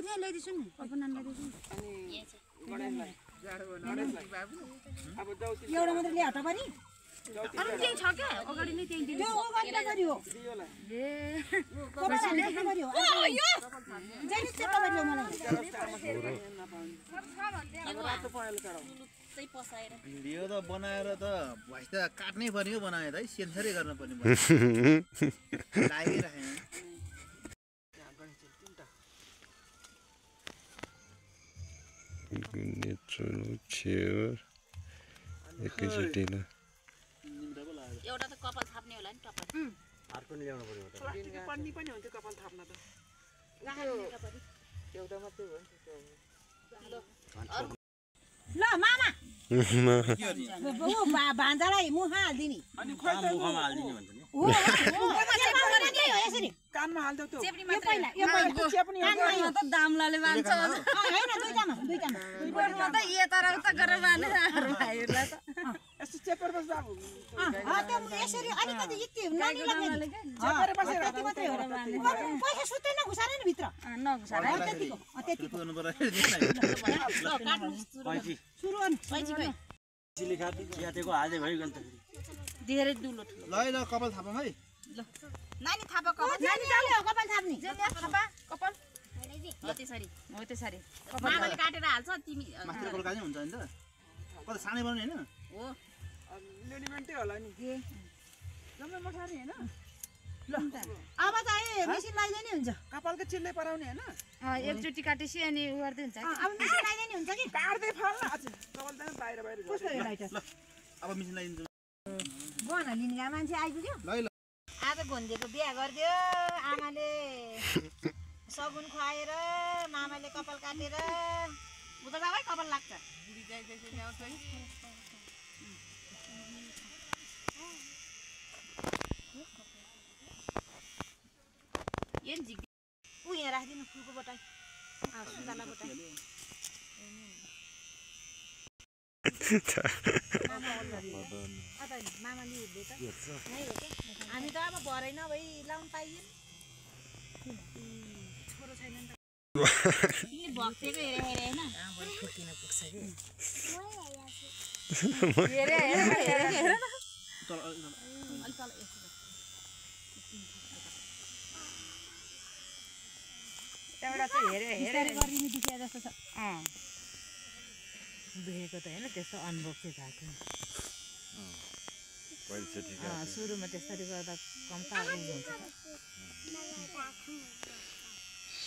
त्यहाँ ल्याइदिन्छु नि कल्पना ल्याइदिन्छु एउटा मात्रै ल्याउ त पनि अरु त्यही छ के अगाडि नै त्यही दिनु त्यो अगाडि नगरी हो ए कपाल नगरी हो जहिले चाहिँ कपाल ल्याउ मलाई भिडियो त बनाएर त भइस त काट्नै पर्यो बनाए त है सेन्सरै गर्न पर्ने लागिराखेँ एकैचोटि ल एउटा त कपाल थाप्ने होला नि टप्पा अर्को नि ल्याउनु पर्यो त पन्नी पनि हुन्छ कपाल थाप्न त एउटा मात्रै हो ल मामा भान्जालाई मुखमा हाल्दिनी अनि खोइ त मुखमा हाल्दिनी भन्छ नि हो यसरी कानमा हाल्दै त्यो यो पहिला कानमा यो त दामलाले मान्छ हैन दुईटामा दुईटामा त यो तर उता गरेर माने भाइहरुलाई त यस्तो चेपर बस बाबु त्यो यसरी अलिकति यति नानी लाग्ने चेपर बसेर त्यति मात्रै हो पैसा सुत्दै नघुसारे नि भित्र नघुसारे त्यतिको त्यतिको गर्नु पर्यो सुरु गर्नु पैजी खै चिली खातेको हाल्दै भयो गन्त धेरै दुलो ल ल कपाल थापौँ है ल नानी थापा कपाल नानी जाले कपाल थाप्नी जेले थापा कपाल हो त्यसरी मामाले काटेर हाल्छ तिमी मास्टर कपाल काट्नै हुन्छ नि त कता सानै बनाउने हैन हो लेलिमेन्टै होला नि जम्मै मसारी हैन ल अब चाहिँ मेसिन लगाइदिने हुन्छ कपालको चिल्लै पराउने हैन एकचोटी काटेसी अनि उ गर्दै हुन्छ अब मेसिन लगाइदिने हुन्छ कि काट्दै फाल्न आज कपाल त बाहिर बाहिर कस्तो यो लाइटर ल अब मेसिन लगाइदिन्छु गहना लिने मान्छे आइपुग्यो ल ल आज घुन्जेको बिहा गरिदियो आमाले सगुन खुवाएर मामाले कपाल काटेर उ त बाबै कपाल लाग्छ बुढी जाइ जैसे ल्याउँछ है एन झिक उ यहाँ राख्दिनु फुलको बटाई सुन्तला बटाई मामाले हुँदै त हामी त अब भरै नभई लाउनु पाइयो छोरो छैन नि त भक्तेको हेरे होइन फुकिन पुग्छ कि हेरे एउटा चाहिँ हेरे गरिदिनु दिखे जस्तो छ देखेको त हैन त्यस्तो अनुभव चाहिँ भएको सुरुमा त्यसरी गर्दा कम त हुन्छ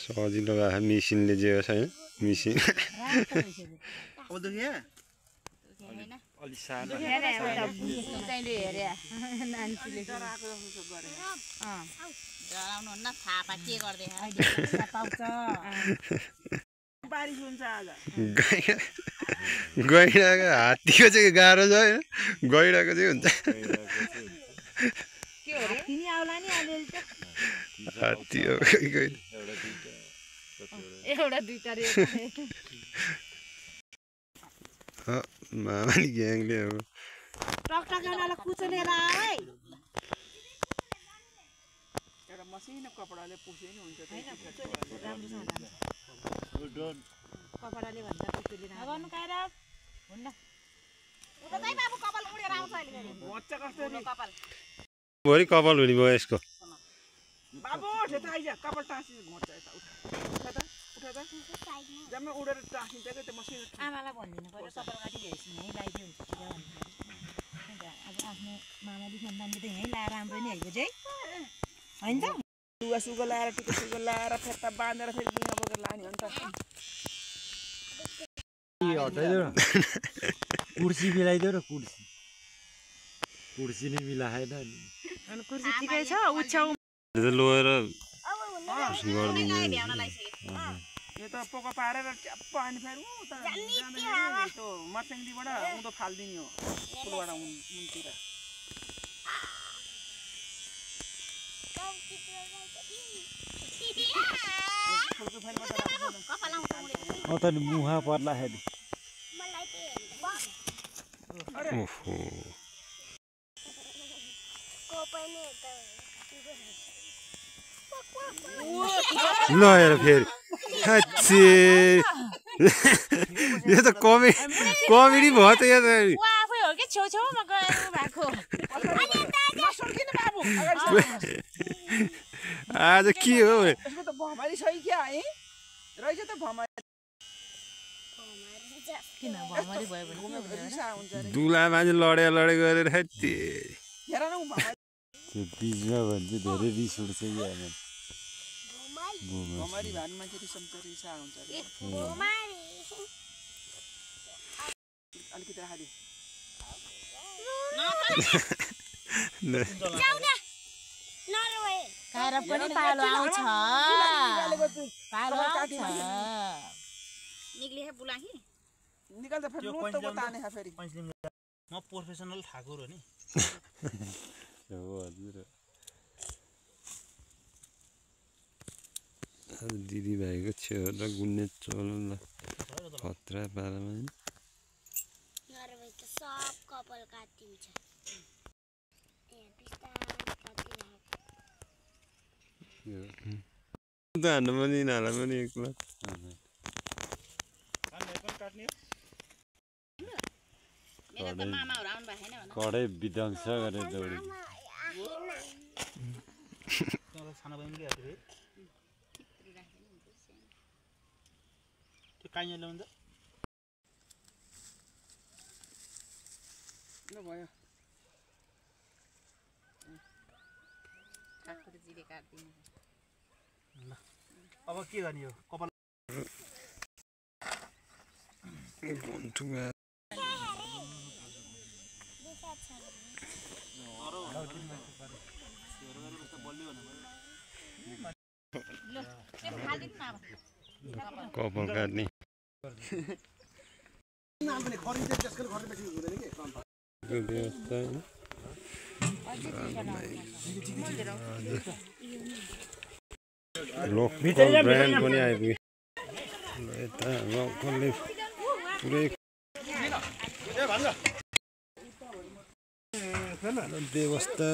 सजिलो भयो मिसिनले जे होस् हैन मिसिन अब दुख्यो अलि सानो तैँले हेरे नानीले डराउनु हुन्न थापा के गर्दै पाउँछ बारिस हुन्छ आज गैडाको हात्तीको चाहिँ गाह्रो छ होइन गैडाको चाहिँ हुन्छ के हो रे तिमी आउला नि अलिअलि त हात्ती हो एउटा दुईटा रे मामाले ग्याङले अब टकटकाउनालाई कुचो लिएर आऊ है एउटा मसिनो कपडाले पुछे नि हुन्छ कपडाले भन्दा कुचो लिएर गर्नु काएर हुन्न उता चाहिँ बाबु कपाल उडेर आउँछ अहिले मच्चा कसरी कपाल भरि कपाल हुने भयो यसको बाबु ठेटा आइज कपाल टाँसी घोच्छ यता उठा त जम्मै उडेर टाँसिन्छ के त्यो मसिनो आमालाई भनिदिनु पर्यो कपाल काटी हेर्छु यहीँ लगाइदियो हुन्छ कि अब आफ्नो मामाले सन्तानले त यहीँ लाएर राम्रो नि हेरेको चाहिँ होइन त लुगा सुगा लाएर टिका सुगा लाएर फेत्ता बाँधेर फेरि बिहा बोकेर लाने हो नि त हटाइदेऊ न कुर्सी मिलाइदेऊ न कुर्सी नै मिलाएन अनि कुर्सी ठिकै छ उछ्याउ लोएर यो त पोको पारेर च्याप्प अनि फेरि उता त्यो मर्स्याङदीबाट उँधो फालिदिने हो पुलबाट मुनतिर त मुहा पर्दाखेरि ओहो ल हेर फेरि अच्छे यो त कमेडी भयो त यो त ऊ आफै हो कि छेउछेउमा गएर भएको नसर्किनु बाबु आज के हो यसको त भमारी छ कि क्या है रहेछ त भमारी किन भमरी भयो भने रिसा हुन्छ रे दुला मान्छे लडे गरेर हेत्ते हेर न उ भमारी त्यो बिचमा भने चाहिँ धेरै रिस उठ्छ कि हामी भमारी भानु मान्छे रिसा हुन्छ रे अलिकति राखिदियो खाएर पनि पालो आउँछ पालो आउँछ निक्ले बुलाही निकाल्दा फेरि लुट्ट ताने खा फेरि म प्रोफेसनल ठाकुर हो नि हो हजुर दिदी भाइको छेउमा गुन्ने चलन खतरा पारामा सब कपाल काटिन्छ हान्नु पनि नाला पनि एक्ला मेरो त मामाहरु आउनु भएको छैन कडै विध्वंस गरेर दौडी सानो बहिनीले हात रे त्यो काइया ल्याउँदा ल भयो ठाकुरजीले काट्दिनु अब के गर्ने हो कपाल घन्टुमा कपाल काट्ने व्यवस्था लोकल ब्रान्ड पनि आइपुग्यो यता लोकलले पुरै व्यवस्था